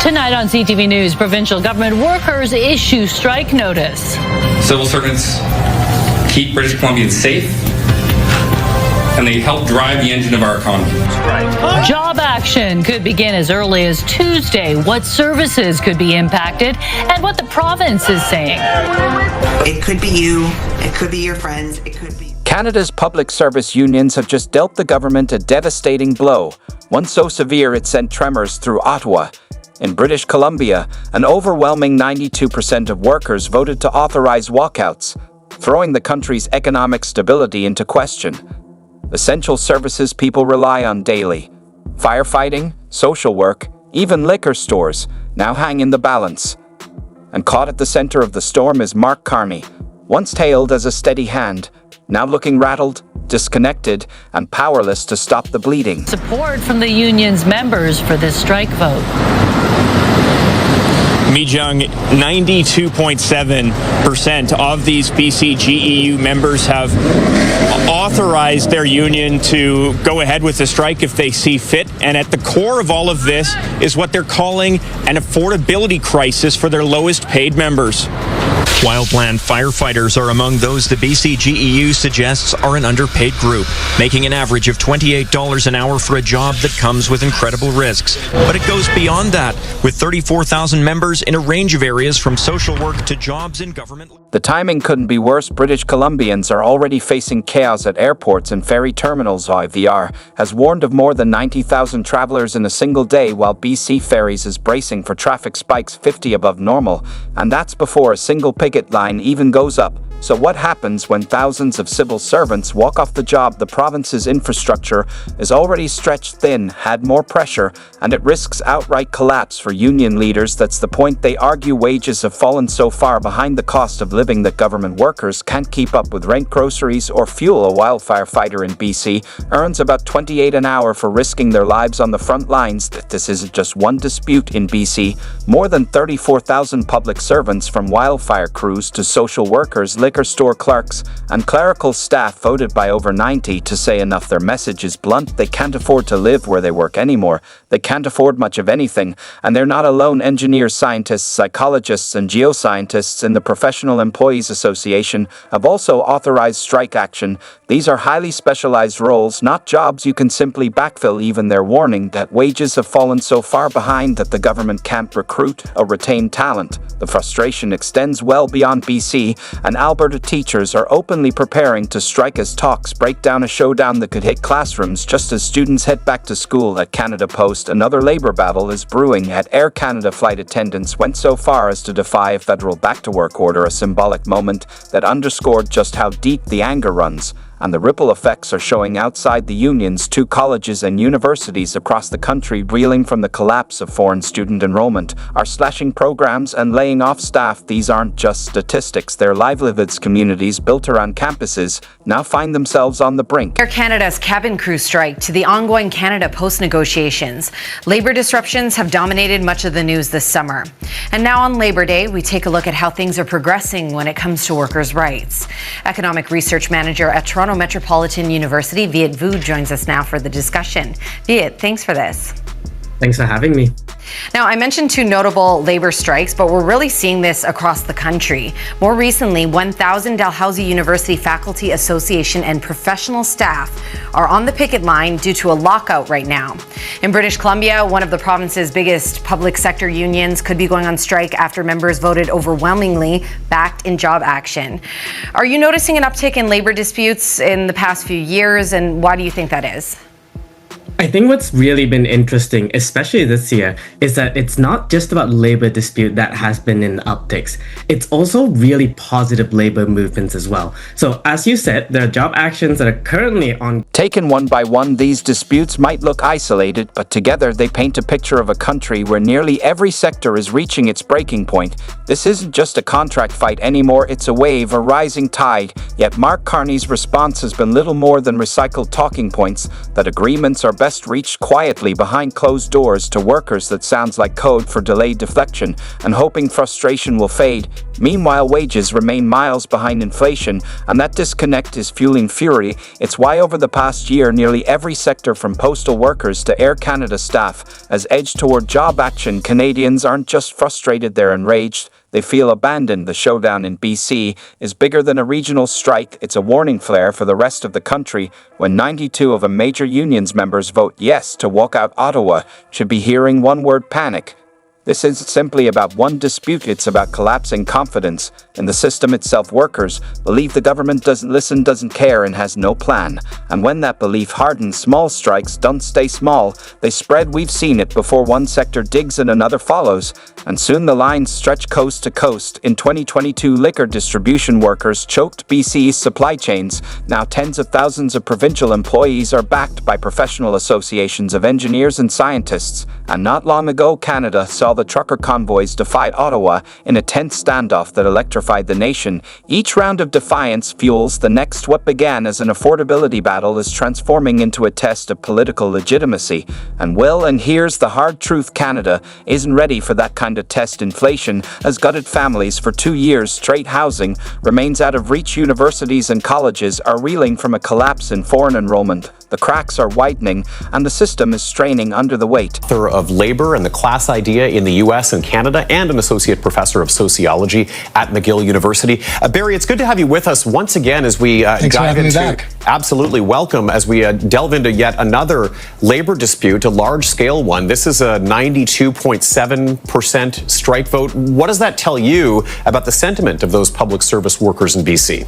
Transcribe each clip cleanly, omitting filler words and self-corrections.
Tonight on CTV News, provincial government workers issue strike notice. Civil servants keep British Columbians safe, and they help drive the engine of our economy. Job action could begin as early as Tuesday. What services could be impacted and what the province is saying. It could be you, it could be your friends, it could be... Canada's public service unions have just dealt the government a devastating blow, one so severe it sent tremors through Ottawa. In British Columbia, an overwhelming 92% of workers voted to authorize walkouts, throwing the country's economic stability into question. Essential services people rely on daily, firefighting, social work, even liquor stores, now hang in the balance. And caught at the center of the storm is Mark Carney, once hailed as a steady hand, now looking rattled, disconnected, and powerless to stop the bleeding. Support from the union's members for this strike vote. Mijung, 92.7% of these BCGEU members have authorized their union to go ahead with the strike if they see fit. And at the core of all of this is what they're calling an affordability crisis for their lowest paid members. Wildland firefighters are among those the BCGEU suggests are an underpaid group, making an average of $28 an hour for a job that comes with incredible risks. But it goes beyond that, with 34,000 members in a range of areas from social work to jobs in government. The timing couldn't be worse. British Columbians are already facing chaos at airports and ferry terminals. IVR has warned of more than 90,000 travelers in a single day, while BC Ferries is bracing for traffic spikes 50 above normal. And that's before a single picket line even goes up. So what happens when thousands of civil servants walk off the job? The province's infrastructure is already stretched thin, had more pressure, and it risks outright collapse for union leaders. That's the point. They argue wages have fallen so far behind the cost of living that government workers can't keep up with rent, groceries, or fuel. A wildfire fighter in BC earns about $28 an hour for risking their lives on the front lines. This isn't just one dispute in BC. More than 34,000 public servants, from wildfire crews to social workers, liquor store clerks, and clerical staff, voted by over 90 to say enough. Their message is blunt. They can't afford to live where they work anymore. They can't afford much of anything. And they're not alone. Engineers, scientists, psychologists, and geoscientists in the Professional Employees Association have also authorized strike action. These are highly specialized roles, not jobs you can simply backfill. Even they're warning that wages have fallen so far behind that the government can't recruit or retain talent. The frustration extends well beyond BC, and Alberta teachers are openly preparing to strike as talks break down, a showdown that could hit classrooms just as students head back to school. At Canada Post, another labour battle is brewing. At Air Canada, flight attendants went so far as to defy a federal back-to-work order, a symbolic moment that underscored just how deep the anger runs. And the ripple effects are showing outside the unions. 2 colleges and universities across the country, reeling from the collapse of foreign student enrollment, are slashing programs and laying off staff. These aren't just statistics. Their livelihoods. Communities built around campuses now find themselves on the brink. Air Canada's cabin crew strike to the ongoing Canada Post negotiations. Labour disruptions have dominated much of the news this summer. And now on Labour Day, we take a look at how things are progressing when it comes to workers' rights. Economic research manager at Toronto Metropolitan University, Viet Vu, joins us now for the discussion. Viet, thanks for this. Thanks for having me. Now, I mentioned 2 notable labor strikes, but we're really seeing this across the country. More recently, 1,000 Dalhousie University Faculty Association and professional staff are on the picket line due to a lockout right now. In British Columbia, one of the province's biggest public sector unions could be going on strike after members voted overwhelmingly backed in job action. Are you noticing an uptick in labor disputes in the past few years, and why do you think that is? I think what's really been interesting, especially this year, is that it's not just about labor dispute that has been in upticks. It's also really positive labor movements as well. So as you said, there are job actions that are currently on. Taken one by one, these disputes might look isolated, but together they paint a picture of a country where nearly every sector is reaching its breaking point. This isn't just a contract fight anymore, it's a wave, a rising tide. Yet Mark Carney's response has been little more than recycled talking points, that agreements are better request reached quietly behind closed doors to workers that sounds like code for delayed deflection and hoping frustration will fade. Meanwhile, wages remain miles behind inflation, and that disconnect is fueling fury. It's why over the past year, nearly every sector from postal workers to Air Canada staff has edged toward job action. Canadians aren't just frustrated, they're enraged. They feel abandoned. The showdown in BC is bigger than a regional strike. It's a warning flare for the rest of the country when 92 of a major union's members vote yes to walk out. Ottawa should be hearing one word: panic. This isn't simply about one dispute, it's about collapsing confidence in the system itself. Workers believe the government doesn't listen, doesn't care, and has no plan. And when that belief hardens, small strikes don't stay small, they spread. We've seen it before. One sector digs and another follows, and soon the lines stretch coast to coast. In 2022, liquor distribution workers choked BC's supply chains. Now tens of thousands of provincial employees are backed by professional associations of engineers and scientists. And not long ago, Canada saw the trucker convoys defied Ottawa in a tense standoff that electrified the nation. Each round of defiance fuels the next. What began as an affordability battle is transforming into a test of political legitimacy. And here's the hard truth: Canada isn't ready for that kind of test. Inflation has gutted families for 2 years straight. Housing remains out of reach. Universities and colleges are reeling from a collapse in foreign enrollment. The cracks are widening, and the system is straining under the weight. Author of Labor and the Class Idea in the U.S. and Canada, and an associate professor of sociology at McGill University. Barry, it's good to have you with us once again as we dive into. Absolutely, welcome as we delve into yet another labor dispute, a large-scale one. This is a 92.7% strike vote. What does that tell you about the sentiment of those public service workers in BC?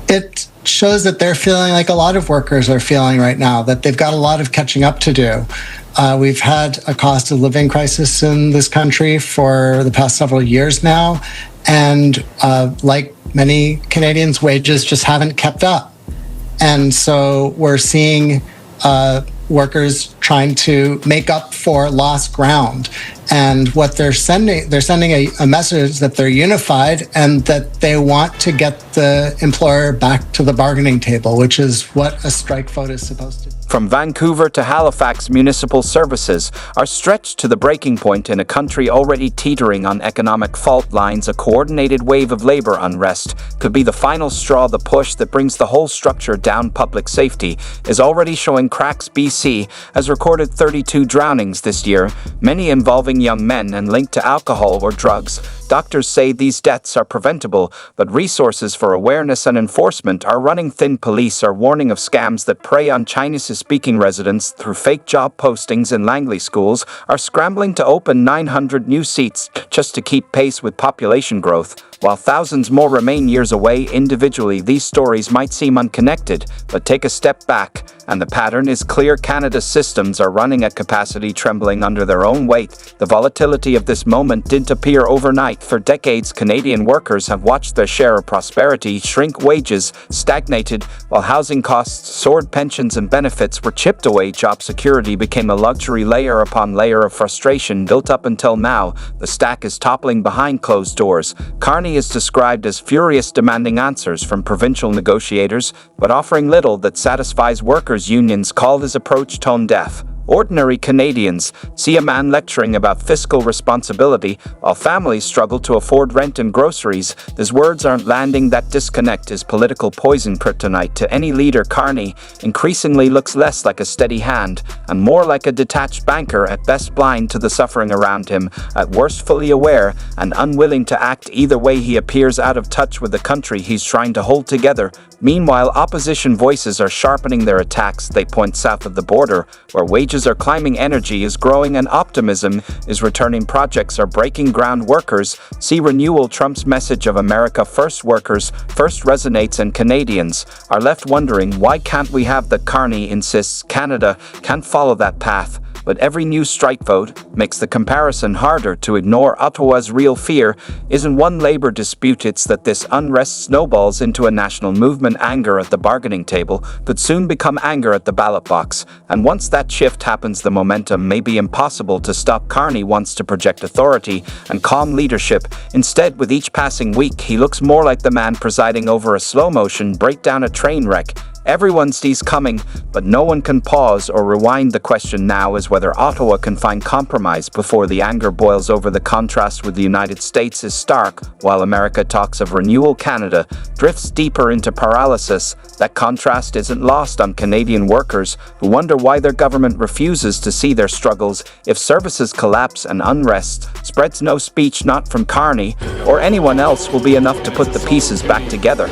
It shows that they're feeling like a lot of workers are feeling right now, that they've got a lot of catching up to do. We've had a cost of living crisis in this country for the past several years now, and like many Canadians, wages just haven't kept up. And so we're seeing workers trying to make up for lost ground. And what they're sending a message that they're unified and that they want to get the employer back to the bargaining table, which is what a strike vote is supposed to do. From Vancouver to Halifax, municipal services are stretched to the breaking point in a country already teetering on economic fault lines. A coordinated wave of labor unrest could be the final straw, the push that brings the whole structure down. Public safety is already showing cracks. BC has recorded 32 drownings this year, many involving young men and linked to alcohol or drugs. Doctors say these deaths are preventable, but resources for awareness and enforcement are running thin. Police are warning of scams that prey on Chinese-speaking residents through fake job postings, and Langley schools are scrambling to open 900 new seats just to keep pace with population growth. While thousands more remain years away. Individually, these stories might seem unconnected, but take a step back, and the pattern is clear. Canada's systems are running at capacity, trembling under their own weight. The volatility of this moment didn't appear overnight. For decades, Canadian workers have watched their share of prosperity shrink. Wages stagnated, while housing costs soared. Pensions and benefits were chipped away. Job security became a luxury. Layer upon layer of frustration built up until now. The stack is toppling behind closed doors. Carney is described as furious, demanding answers from provincial negotiators, but offering little that satisfies workers. Unions call his approach tone deaf. Ordinary Canadians see a man lecturing about fiscal responsibility while families struggle to afford rent and groceries. His words aren't landing. That disconnect is political poison, kryptonite to any leader. Carney increasingly looks less like a steady hand and more like a detached banker, at best blind to the suffering around him, at worst fully aware and unwilling to act. Either way, he appears out of touch with the country he's trying to hold together. Meanwhile, opposition voices are sharpening their attacks. They point south of the border, where wages are climbing, energy is growing, and optimism is returning. Projects are breaking ground. Workers see renewal. Trump's message of America First, workers first resonates, and Canadians are left wondering, why can't we have that? Carney insists Canada can't follow that path. But every new strike vote makes the comparison harder to ignore. Ottawa's real fear isn't one labor dispute, it's that this unrest snowballs into a national movement. Anger at the bargaining table could soon become anger at the ballot box, and once that shift happens, the momentum may be impossible to stop. Carney wants to project authority and calm leadership. Instead, with each passing week, he looks more like the man presiding over a slow-motion breakdown, a train wreck. Everyone sees coming, but no one can pause or rewind. The question now is whether Ottawa can find compromise before the anger boils over. The contrast with the United States is stark. While America talks of renewal, Canada drifts deeper into paralysis. That contrast isn't lost on Canadian workers who wonder why their government refuses to see their struggles. If services collapse and unrest spreads, no speech, not from Carney or anyone else, will be enough to put the pieces back together.